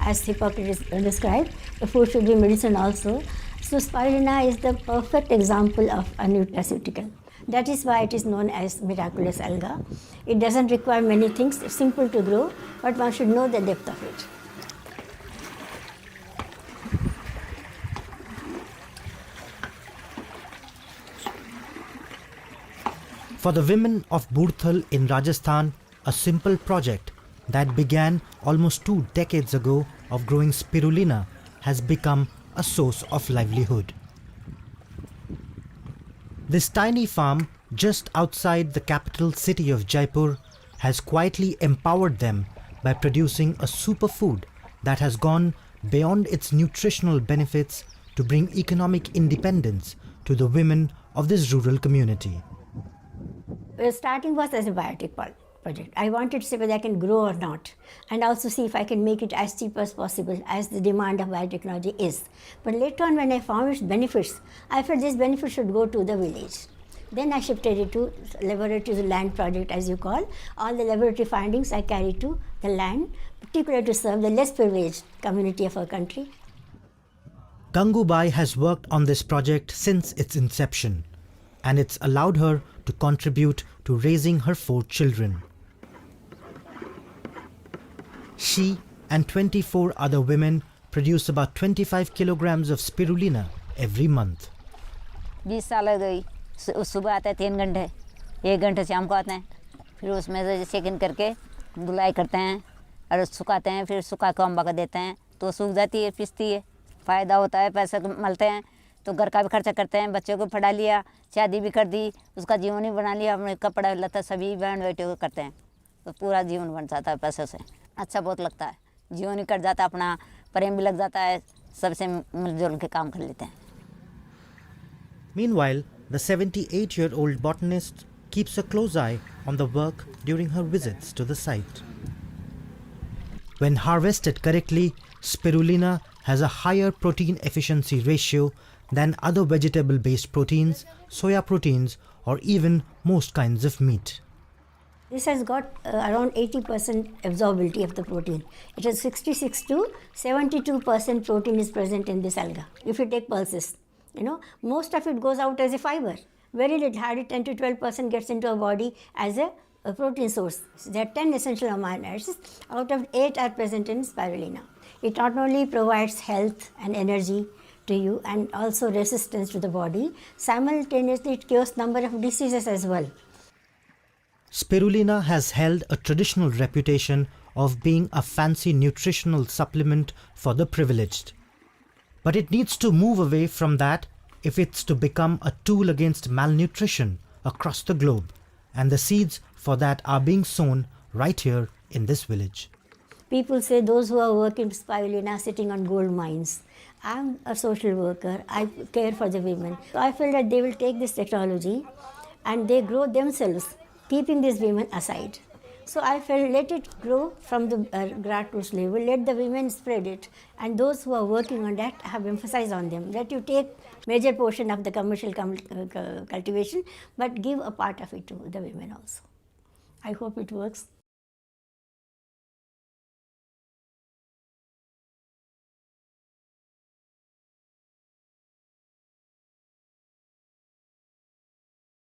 as Hippocrates described, the food should be medicine also. So spirulina is the perfect example of a nutraceutical. That is why it is known as miraculous alga. It doesn't require many things, it's simple to grow, but one should know the depth of it. For the women of Budthal in Rajasthan, a simple project that began almost 2 decades ago of growing spirulina has become a source of livelihood. This tiny farm just outside the capital city of Jaipur has quietly empowered them by producing a superfood that has gone beyond its nutritional benefits to bring economic independence to the women of this rural community. Starting was as a biotic project. I wanted to see whether I can grow or not, and also see if I can make it as cheap as possible, as the demand of biotechnology is. But later on, when I found its benefits, I felt this benefit should go to the village. Then I shifted it to laboratory land project, as you call. All the laboratory findings I carried to the land, particularly to serve the less privileged community of our country. Gangubai has worked on this project since its inception, and it's allowed her to contribute to raising her 4 children. She and 24 other women produce about 25 kilograms of spirulina every month. 20 साल हो गई सुबह आते हैं 3 घंटे 1 घंटे शाम को आते हैं फिर उसमें से चेक इन करके धुलाई करते हैं और सुखाते हैं फिर सुखा के अम्बा को देते हैं तो सूख जाती है पिसती है फ़ायदा होता है पैसे मिलते हैं तो घर का भी खर्चा करते हैं बच्चों को पढ़ा लिया शादी भी कर दी उसका जीवन ही बना लिया अपने कपड़ा लता सभी बहन बेटियों को करते हैं तो पूरा जीवन बन जाता है पैसे से अच्छा बहुत लगता है जीवन ही कट जाता है अपना प्रेम भी लग जाता है सबसे मिलजुल के काम कर लेते हैं. Meanwhile, the 78-year-old botanist keeps a close eye on the work during her visits to the site. When harvested correctly, spirulina has a higher protein efficiency ratio than other vegetable-based proteins, soya proteins, or even most kinds of meat. This has got around 80% absorbability of the protein. It has 66 to 72% protein is present in this alga. If you take pulses, most of it goes out as a fiber. Very little, hardly 10 to 12% gets into our body as a protein source. So there are 10 essential amino acids. Out of 8 are present in spirulina. It not only provides health and energy to you and also resistance to the body, simultaneously it cures number of diseases as well. Spirulina has held a traditional reputation of being a fancy nutritional supplement for the privileged. But it needs to move away from that if it's to become a tool against malnutrition across the globe, and the seeds for that are being sown right here in this village. People say those who are working spirulina sitting on gold mines. I'm a social worker, I care for the women. So I feel that they will take this technology and they grow themselves, keeping these women aside. So I felt let it grow from the grassroots level, let the women spread it, and those who are working on that have emphasized on them that you take major portion of the commercial cultivation but give a part of it to the women also. I hope it works.